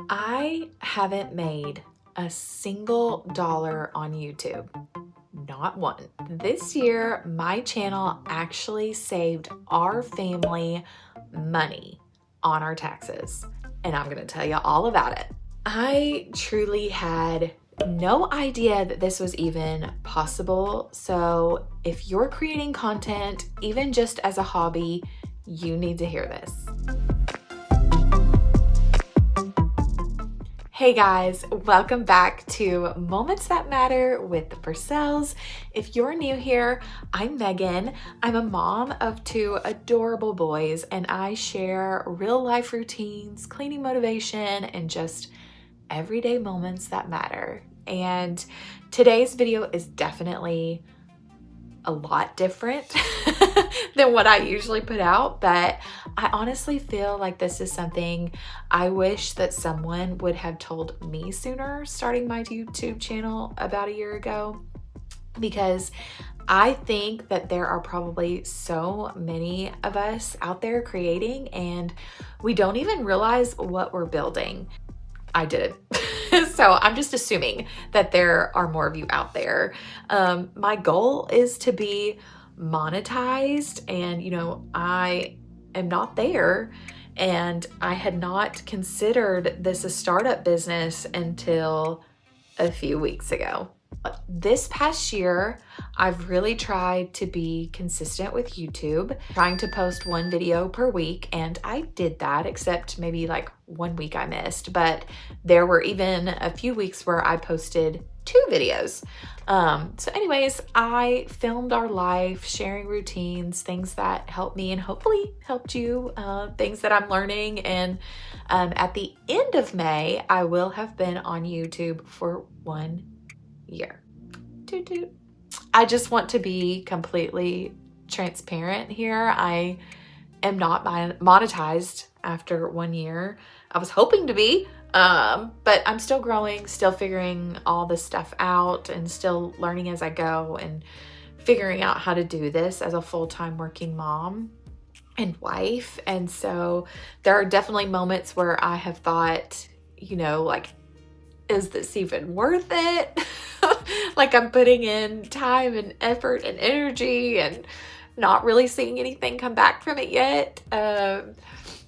I haven't made a single dollar on YouTube. Not one. This year, my channel actually saved our family money on our taxes, and I'm gonna tell you all about it. I truly had no idea that this was even possible. So if you're creating content, even just as a hobby, you need to hear this. Hey guys, welcome back to Moments That Matter with the Purcells. If you're new here, I'm Megan. I'm a mom of two adorable boys, and I share real life routines, cleaning motivation, and just everyday moments that matter. And today's video is definitely a lot different than what I usually put out, but I honestly feel like this is something I wish that someone would have told me sooner starting my YouTube channel about a year ago, because I think that there are probably so many of us out there creating and we don't even realize what we're building. I did. So I'm just assuming that there are more of you out there. My goal is to be monetized, and I am not there, and I had not considered this a startup business until a few weeks ago. This past year, I've really tried to be consistent with YouTube, trying to post one video per week, and I did that, except maybe like 1 week I missed, but there were even a few weeks where I posted 2 videos. So anyways, I filmed our life, sharing routines, things that helped me and hopefully helped you, things that I'm learning. And at the end of May, I will have been on YouTube for 1 year. Toot toot. I just want to be completely transparent here. I am not monetized after 1 year. I was hoping to be, but I'm still growing, still figuring all this stuff out, and still learning as I go and figuring out how to do this as a full-time working mom and wife. And so there are definitely moments where I have thought, like, is this even worth it? Like, I'm putting in time and effort and energy and not really seeing anything come back from it yet.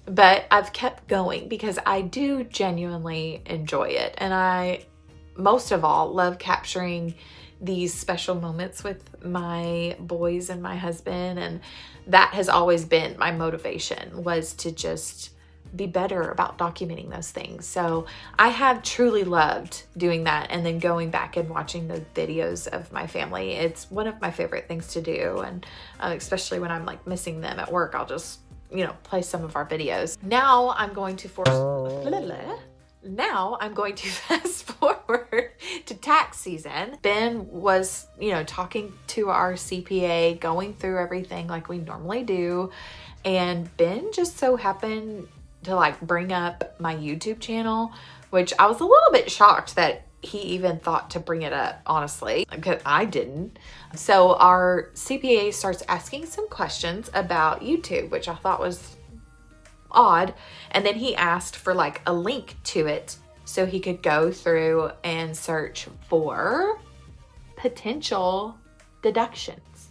But I've kept going because I do genuinely enjoy it. And I, most of all, love capturing these special moments with my boys and my husband. And that has always been my motivation, was to just be better about documenting those things. So I have truly loved doing that, and then going back and watching the videos of my family. It's one of my favorite things to do, and especially when I'm like missing them at work, I'll just play some of our videos. Now I'm going to fast forward to tax season. Ben was, talking to our CPA, going through everything like we normally do, and Ben just so happened to like bring up my YouTube channel, which I was a little bit shocked that he even thought to bring it up, honestly, because I didn't. So our CPA starts asking some questions about YouTube, which I thought was odd. And then he asked for like a link to it so he could go through and search for potential deductions.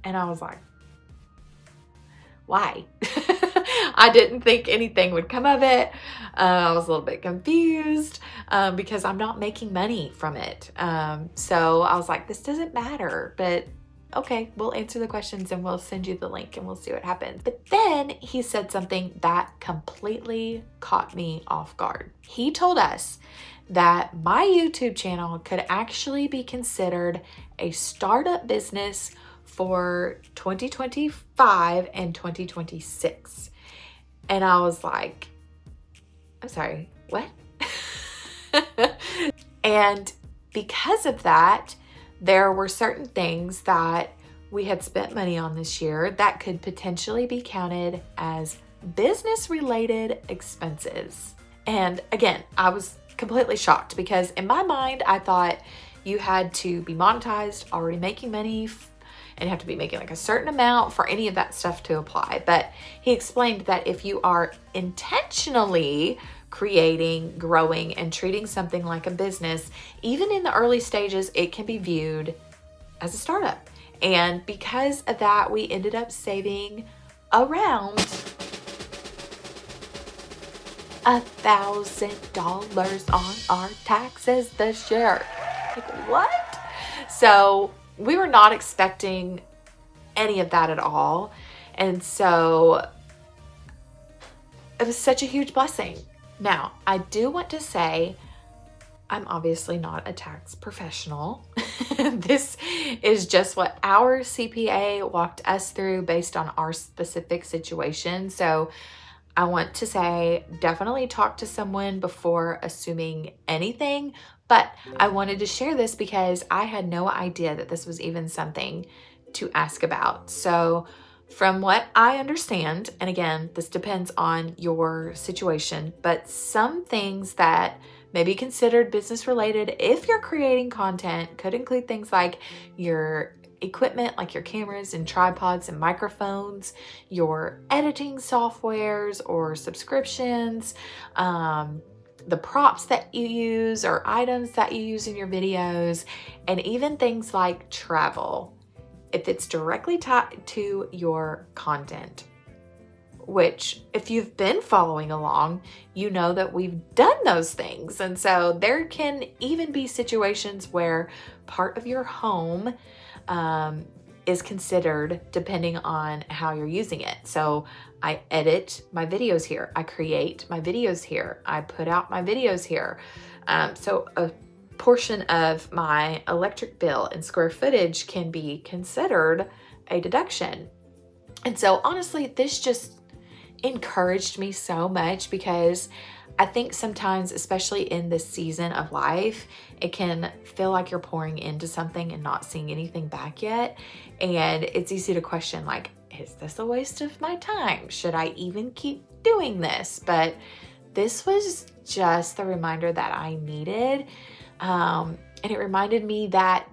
And I was like, why? I didn't think anything would come of it. I was a little bit confused because I'm not making money from it. So I was like, this doesn't matter, but okay, we'll answer the questions and we'll send you the link and we'll see what happens. But then he said something that completely caught me off guard. He told us that my YouTube channel could actually be considered a startup business for 2025 and 2026. And I was like, I'm sorry, what? And because of that, there were certain things that we had spent money on this year that could potentially be counted as business-related expenses. And again, I was completely shocked because in my mind, I thought you had to be monetized, already making money, and you have to be making like a certain amount for any of that stuff to apply. But he explained that if you are intentionally creating, growing, and treating something like a business, even in the early stages, it can be viewed as a startup. And because of that, we ended up saving around $1,000 on our taxes this year. Like, what? So we were not expecting any of that at all. And so it was such a huge blessing. Now, I do want to say, I'm obviously not a tax professional. This is just what our CPA walked us through based on our specific situation. So I want to say, definitely talk to someone before assuming anything. But I wanted to share this because I had no idea that this was even something to ask about. So from what I understand, and again, this depends on your situation, but some things that may be considered business related, if you're creating content, could include things like your equipment, like your cameras and tripods and microphones, your editing softwares or subscriptions, the props that you use or items that you use in your videos, and even things like travel, if it's directly tied to your content. Which, if you've been following along, you know that we've done those things. And so there can even be situations where part of your home is considered depending on how you're using it. So I edit my videos here. I create my videos here. I put out my videos here. So a portion of my electric bill and square footage can be considered a deduction. And so honestly, this just encouraged me so much, because I think sometimes, especially in this season of life, it can feel like you're pouring into something and not seeing anything back yet. And it's easy to question, like, is this a waste of my time? Should I even keep doing this? But this was just the reminder that I needed. And it reminded me that,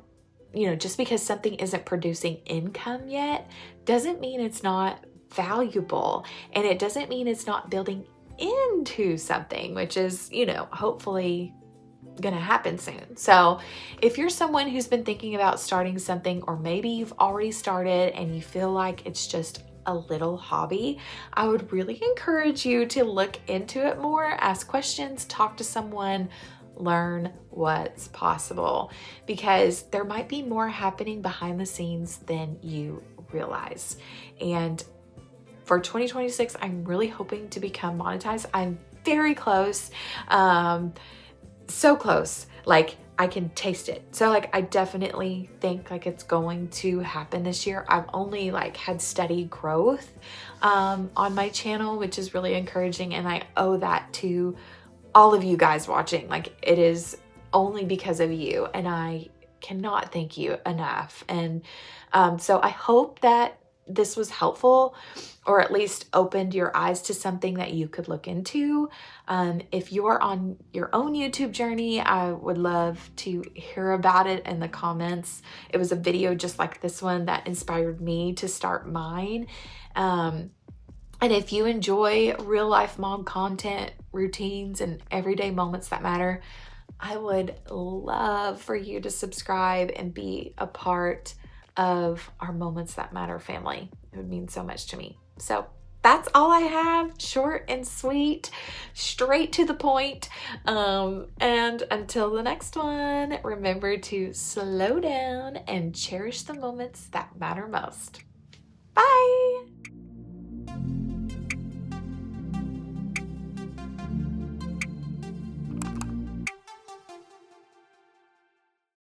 just because something isn't producing income yet doesn't mean it's not valuable, and it doesn't mean it's not building into something, which is, hopefully gonna happen soon. So if you're someone who's been thinking about starting something, or maybe you've already started and you feel like it's just a little hobby, I would really encourage you to look into it more, ask questions, talk to someone, learn what's possible, because there might be more happening behind the scenes than you realize. And for 2026, I'm really hoping to become monetized. I'm very close, so close, like I can taste it. So I definitely think it's going to happen this year. I've only had steady growth on my channel, which is really encouraging. And I owe that to all of you guys watching. It is only because of you, and I cannot thank you enough. And so I hope that this was helpful, or at least opened your eyes to something that you could look into. If you're on your own YouTube journey, I would love to hear about it in the comments. It was a video just like this one that inspired me to start mine. And if you enjoy real life mom content, routines, and everyday moments that matter, I would love for you to subscribe and be a part of our Moments That Matter family. It would mean so much to me. So that's all I have, short and sweet, straight to the point. And until the next one, remember to slow down and cherish the moments that matter most. Bye.